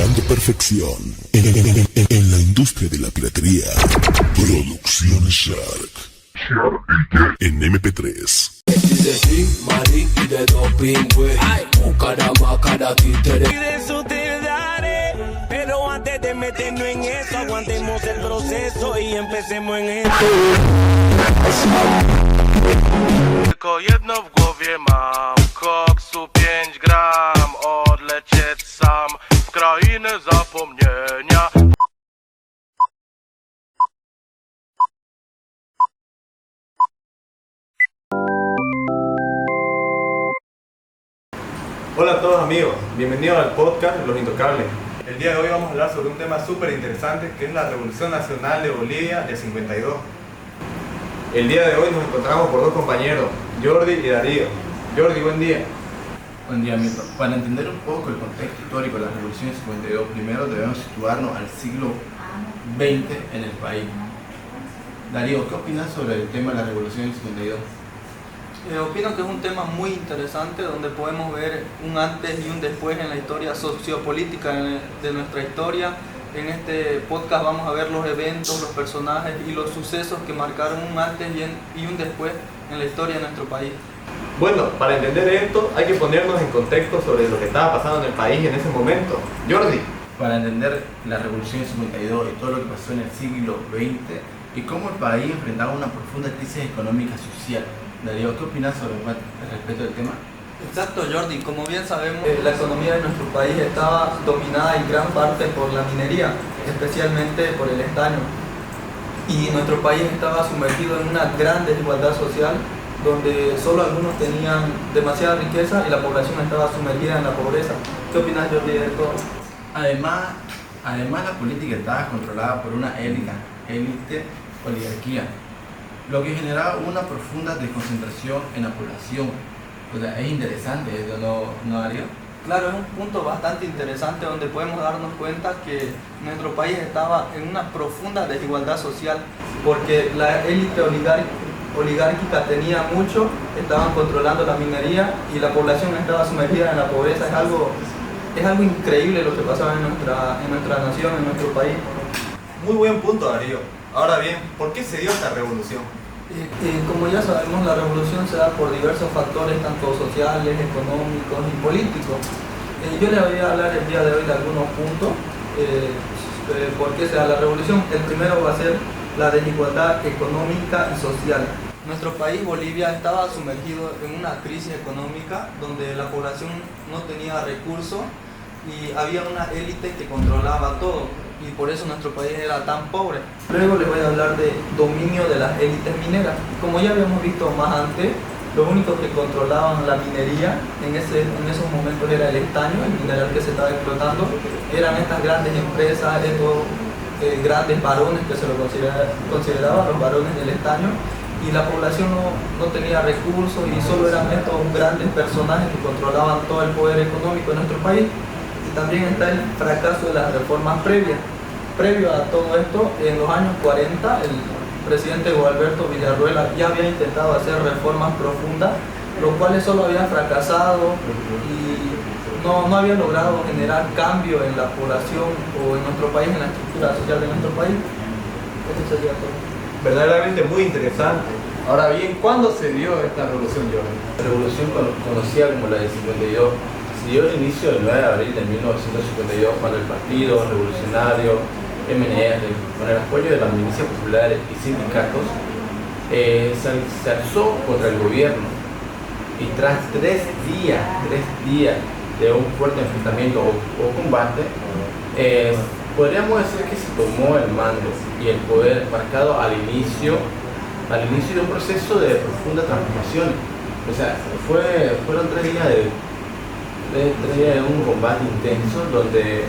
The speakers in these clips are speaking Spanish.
logrando perfección en la industria de la piratería. Producciones Shark. En MP3. Y de eso te daré, pero antes de meternos en eso, aguantemos el proceso y empecemos en esto. Tylko jedno w głowie mam, koksu 5 gram, odlecieć sam w krainę zapomnienia. Hola a todos amigos, bienvenidos al podcast Los Intocables. El día de hoy vamos a hablar sobre un tema súper interesante que es la Revolución Nacional de Bolivia del 52. El día de hoy nos encontramos por dos compañeros, Jordi y Darío. Jordi, buen día. Buen día, Milton. Para entender un poco el contexto histórico de la Revolución del 52, primero debemos situarnos al siglo XX en el país. Darío, ¿qué opinas sobre el tema de la Revolución del 52? Opino que es un tema muy interesante donde podemos ver un antes y un después en la historia sociopolítica de nuestra historia. En este podcast vamos a ver los eventos, los personajes y los sucesos que marcaron un antes y un después en la historia de nuestro país. Bueno, para entender esto hay que ponernos en contexto sobre lo que estaba pasando en el país en ese momento. Jordi. Para entender la Revolución del 52 y todo lo que pasó en el siglo XX y cómo el país enfrentaba una profunda crisis económica y social. Darío, ¿qué opinas sobre respecto del tema? Exacto, Jordi. Como bien sabemos, la economía de nuestro país estaba dominada en gran parte por la minería, especialmente por el estaño. Y nuestro país estaba sumergido en una gran desigualdad social, donde solo algunos tenían demasiada riqueza y la población estaba sumergida en la pobreza. ¿Qué opinas, Jordi, de esto? Además, la política estaba controlada por una élite oligarquía, lo que generaba una profunda desconcentración en la población. O sea, es interesante esto, ¿no, Darío? Claro, es un punto bastante interesante donde podemos darnos cuenta que nuestro país estaba en una profunda desigualdad social, porque la élite oligárquica tenía mucho, estaban controlando la minería y la población estaba sumergida en la pobreza. Es algo increíble lo que pasaba en nuestra nación, en nuestro país. Muy buen punto, Darío. Ahora bien, ¿por qué se dio esta revolución? Como ya sabemos, la revolución se da por diversos factores, tanto sociales, económicos y políticos. Yo les voy a hablar el día de hoy de algunos puntos por qué se da la revolución. El primero va a ser la desigualdad económica y social. Nuestro país, Bolivia, estaba sumergido en una crisis económica donde la población no tenía recursos y había una élite que controlaba todo. Y por eso nuestro país era tan pobre. Luego les voy a hablar de dominio de las élites mineras. Como ya habíamos visto más antes, los únicos que controlaban la minería en esos momentos era el estaño, el mineral que se estaba explotando. Eran estas grandes empresas, estos grandes varones que se lo consideraban los varones del estaño, y la población no tenía recursos y solo eran estos grandes personajes que controlaban todo el poder económico de nuestro país. Y también está el fracaso de las reformas previas. Previo a todo esto, en los años 40, el presidente Gualberto Villarruel ya había intentado hacer reformas profundas, los cuales solo habían fracasado y no habían logrado generar cambio en la población o en nuestro país, en la estructura social de nuestro país. Eso sería todo. Verdaderamente muy interesante. Ahora bien, ¿cuándo se dio esta revolución, Jordi? La revolución conocida como la del 52 se dio el inicio del 9 de abril de 1952, cuando el Partido Revolucionario MNR, con el apoyo de las milicias populares y sindicatos, se alzó contra el gobierno, y tras tres días de un fuerte enfrentamiento o combate, podríamos decir que se tomó el mando y el poder marcado al inicio de un proceso de profunda transformación. O sea, fueron 3 días de un combate intenso donde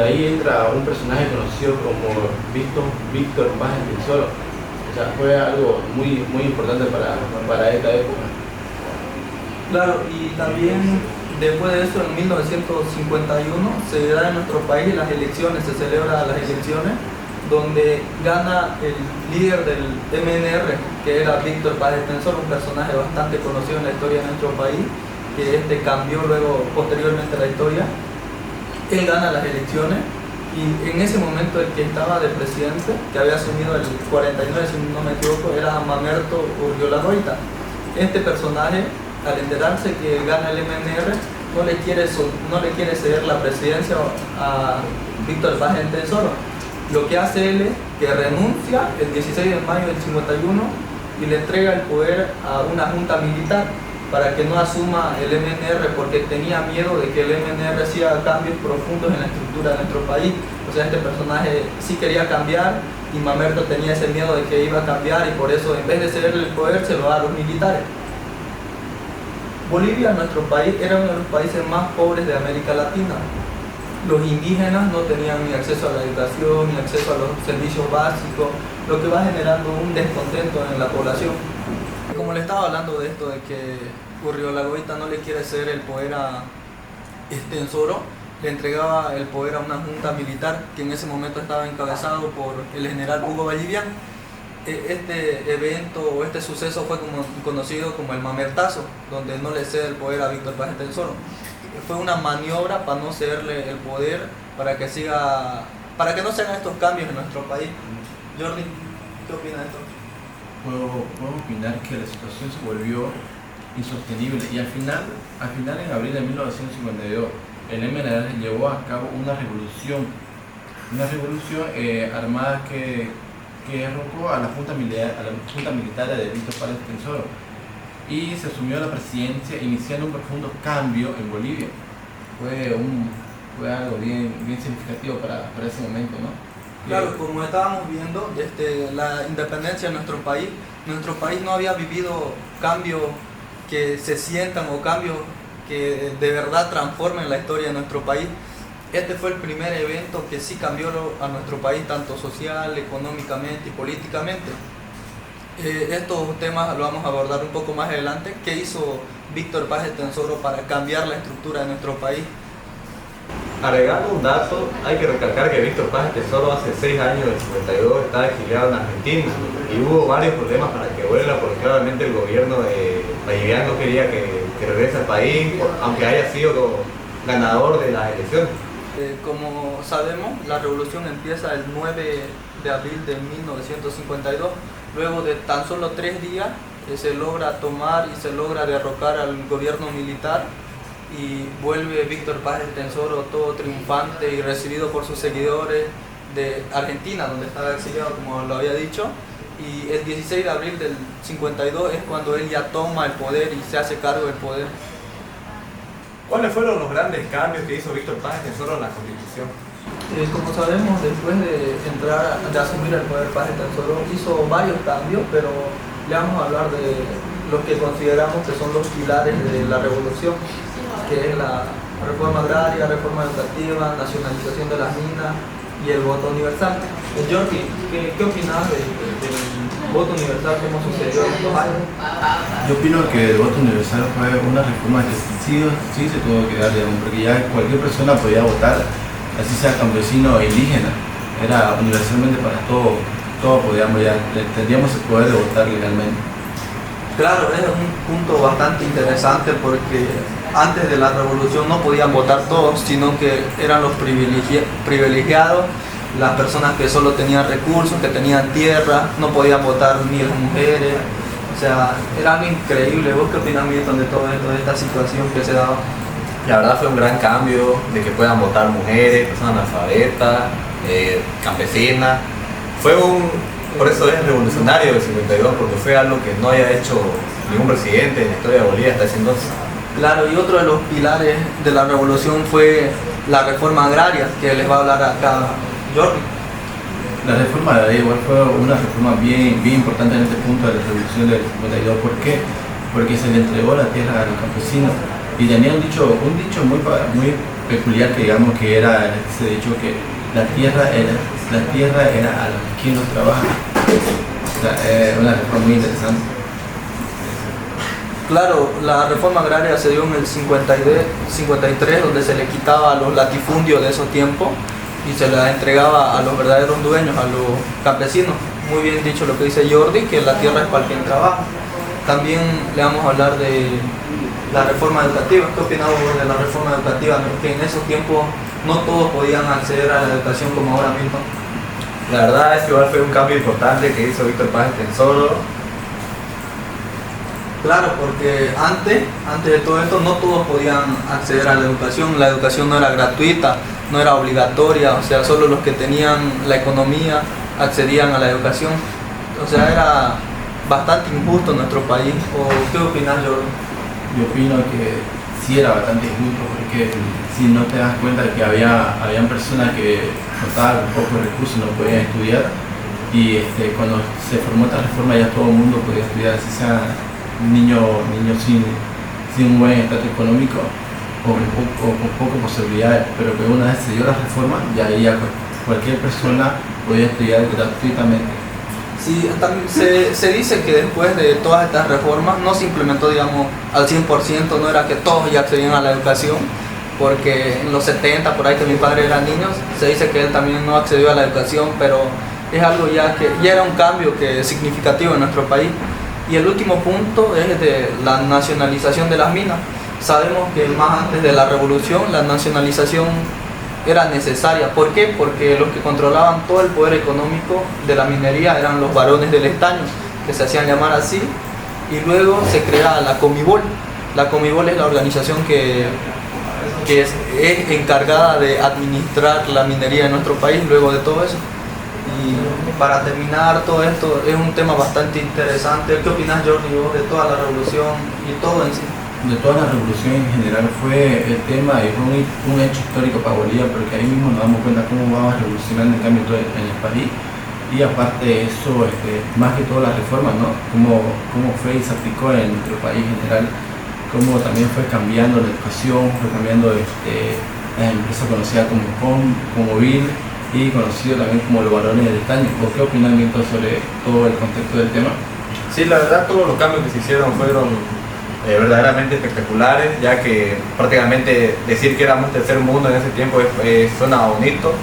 ahí entra un personaje conocido como Víctor Paz Estenssoro. O sea, fue algo muy importante para esta época. Claro, y también después de eso, en 1951, se da en nuestro país las elecciones, se celebran las elecciones, donde gana el líder del MNR, que era Víctor Paz Estenssoro, un personaje bastante conocido en la historia de nuestro país, que cambió luego posteriormente la historia. él gana las elecciones y en ese momento el que estaba de presidente, que había asumido el 49, si no me equivoco, era Mamerto Urriolarroita. Este personaje, al enterarse que gana el MNR, no le quiere ceder la presidencia a Víctor Paz Estenssoro. Lo que hace él es que renuncia el 16 de mayo del 51 y le entrega el poder a una junta militar para que no asuma el MNR, porque tenía miedo de que el MNR hacía cambios profundos en la estructura de nuestro país. O sea, este personaje sí quería cambiar y Mamerto tenía ese miedo de que iba a cambiar y por eso en vez de cederle el poder se lo da a los militares. Bolivia, nuestro país, era uno de los países más pobres de América Latina. Los indígenas no tenían ni acceso a la educación, ni acceso a los servicios básicos, lo que va generando un descontento en la población. Como le estaba hablando de esto, de que Urriolarroita no le quiere ceder el poder a Estenssoro, le entregaba el poder a una junta militar que en ese momento estaba encabezado por el general Hugo Vallivian. Este evento o este suceso fue conocido como el Mamertazo, donde no le cede el poder a Víctor Paz Estenssoro. Fue una maniobra para no cederle el poder, para que no se hagan estos cambios en nuestro país. Jordi, ¿qué opinas de esto? Puedo opinar que la situación se volvió insostenible y al final en abril de 1952 el MNR llevó a cabo una revolución armada que derrocó a la junta militar de Víctor Paz Estenssoro y se asumió la presidencia, iniciando un profundo cambio en Bolivia. Fue algo bien significativo para ese momento, ¿no? Claro, como estábamos viendo, desde la independencia de nuestro país no había vivido cambios que se sientan o cambios que de verdad transformen la historia de nuestro país. Este fue el primer evento que sí cambió a nuestro país, tanto social, económicamente y políticamente. Estos temas lo vamos a abordar un poco más adelante. ¿Qué hizo Víctor Paz Estenssoro para cambiar la estructura de nuestro país? Agregando un dato, hay que recalcar que Víctor Paz Estenssoro hace 6 años, del 52, estaba exiliado en Argentina y hubo varios problemas para que vuelva, porque claramente el gobierno de Vallivian no quería que regrese al país, aunque haya sido ganador de las elecciones. Como sabemos, la revolución empieza el 9 de abril de 1952. Luego de tan solo 3 días se logra tomar y se logra derrocar al gobierno militar y vuelve Víctor Paz Estenssoro todo triunfante y recibido por sus seguidores de Argentina, donde estaba exiliado, como lo había dicho. Y el 16 de abril del 52 es cuando él ya toma el poder y se hace cargo del poder. ¿Cuáles fueron los grandes cambios que hizo Víctor Paz Estenssoro en la Constitución? Como sabemos, después de asumir el poder Paz Estenssoro hizo varios cambios, pero le vamos a hablar de los que consideramos que son los pilares de la revolución, que es la reforma agraria, reforma educativa, nacionalización de las minas y el voto universal. Jordi, ¿qué opinas del voto universal que hemos sucedido en estos años? Yo opino que el voto universal fue una reforma que sí se tuvo que dar, porque ya cualquier persona podía votar, así sea campesino o indígena, era universalmente para todos podíamos ya, tendríamos el poder de votar legalmente. Claro, es un punto bastante interesante porque antes de la revolución no podían votar todos, sino que eran los privilegiados, las personas que solo tenían recursos, que tenían tierra, no podían votar ni las mujeres. O sea, era algo increíble. ¿Vos qué opinas, Milton, de todo esto, de esta situación que se daba? La verdad fue un gran cambio de que puedan votar mujeres, personas analfabetas, campesinas. Por eso es revolucionario el 52, porque fue algo que no haya hecho ningún presidente en la historia de Bolivia hasta ese entonces. Claro, y otro de los pilares de la revolución fue la reforma agraria, que les va a hablar acá Jordi. La reforma agraria igual fue una reforma bien importante en este punto de la revolución del 52. ¿Por qué? Porque se le entregó la tierra a los campesinos y tenía un dicho muy peculiar, que digamos que era ese dicho que la tierra era a quien no trabaja. O sea, es una reforma muy interesante. Claro, la reforma agraria se dio en el 53, donde se le quitaba los latifundios de esos tiempos y se la entregaba a los verdaderos dueños, a los campesinos. Muy bien dicho lo que dice Jordi, que la tierra es para quien trabaja. También le vamos a hablar de la reforma educativa. ¿Qué opinamos de la reforma educativa? Que en esos tiempos no todos podían acceder a la educación como ahora mismo. La verdad es que igual fue un cambio importante que hizo Víctor Paz Estenssoro. Claro, porque antes de todo esto no todos podían acceder a la educación no era gratuita, no era obligatoria, o sea, solo los que tenían la economía accedían a la educación, o sea, era bastante injusto en nuestro país. ¿O qué opinas, Jordan? Yo opino que sí era bastante injusto, porque si no te das cuenta de que habían personas que contaban con pocos recursos no podían estudiar, y cuando se formó esta reforma ya todo el mundo podía estudiar, si sea niños sin un buen estatus económico o con pocas posibilidades, pero que una vez se dio la reforma ya cualquier persona podía estudiar gratuitamente. Sí, también se dice que después de todas estas reformas no se implementó, digamos, al 100%, no era que todos ya accedían a la educación, porque en los 70, por ahí que mi padre era niño, se dice que él también no accedió a la educación, pero es algo ya era un cambio significativo en nuestro país. Y el último punto es de la nacionalización de las minas. Sabemos que más antes de la revolución la nacionalización era necesaria. ¿Por qué? Porque los que controlaban todo el poder económico de la minería eran los varones del estaño, que se hacían llamar así, y luego se crea la Comibol. La Comibol es la organización que es encargada de administrar la minería en nuestro país luego de todo eso. Y para terminar todo esto, es un tema bastante interesante. ¿Qué opinas, Jordi, vos de toda la revolución y todo en sí? De toda la revolución en general fue el tema y fue un hecho histórico para Bolivia, porque ahí mismo nos damos cuenta cómo vamos revolucionando el cambio en el país. Y aparte de eso, más que todas las reformas, ¿no? Cómo fue y se aplicó en nuestro país en general, cómo también fue cambiando la educación, fue cambiando las empresas conocidas como Vil, y conocido también como los varones del estaño. ¿O qué opinan entonces sobre todo el contexto del tema? Sí, la verdad todos los cambios que se hicieron fueron verdaderamente espectaculares, ya que prácticamente decir que éramos tercer mundo en ese tiempo suena bonito.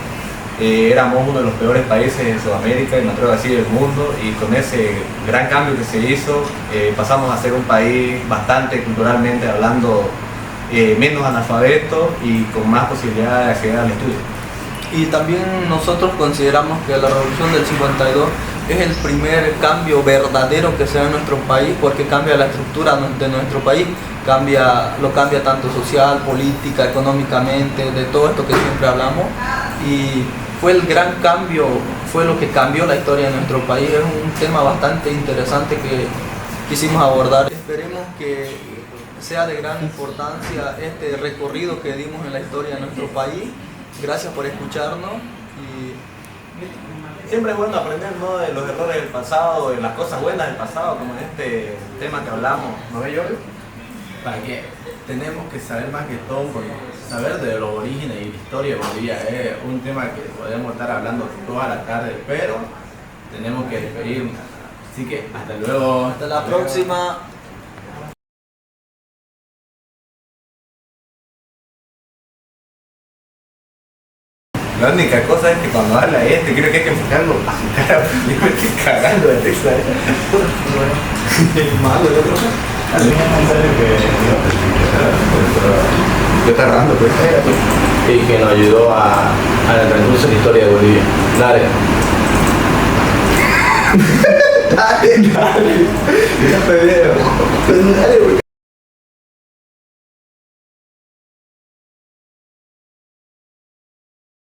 Éramos uno de los peores países en Sudamérica, y me atrevo a decir del mundo, y con ese gran cambio que se hizo pasamos a ser un país bastante culturalmente hablando menos analfabeto y con más posibilidad de acceder al estudio. Y también nosotros consideramos que la revolución del 52 es el primer cambio verdadero que se da en nuestro país, porque cambia la estructura de nuestro país, lo cambia tanto social, política, económicamente, de todo esto que siempre hablamos, y fue el gran cambio, fue lo que cambió la historia de nuestro país. Es un tema bastante interesante que quisimos abordar. Esperemos que sea de gran importancia este recorrido que dimos en la historia de nuestro país. Gracias por escucharnos. Y siempre es bueno aprender, ¿no?, de los errores del pasado, de las cosas buenas del pasado, como en este tema que hablamos, ¿no ves, Jordi? Para que tenemos que saber más que todo, saber de los orígenes y la historia de Bolivia. Es un tema que podemos estar hablando toda la tarde, pero tenemos que despedirnos. Así que hasta luego. Hasta la próxima. La única cosa es que cuando habla creo que hay que enfocarlo a su cara, porque yo me estoy cagando de texto. Malo, el otro. Yo está errando, pues. Y que nos ayudó a la transcurso de la historia de Bolivia. Dale. Dale. Ya te veo. Dale, güey.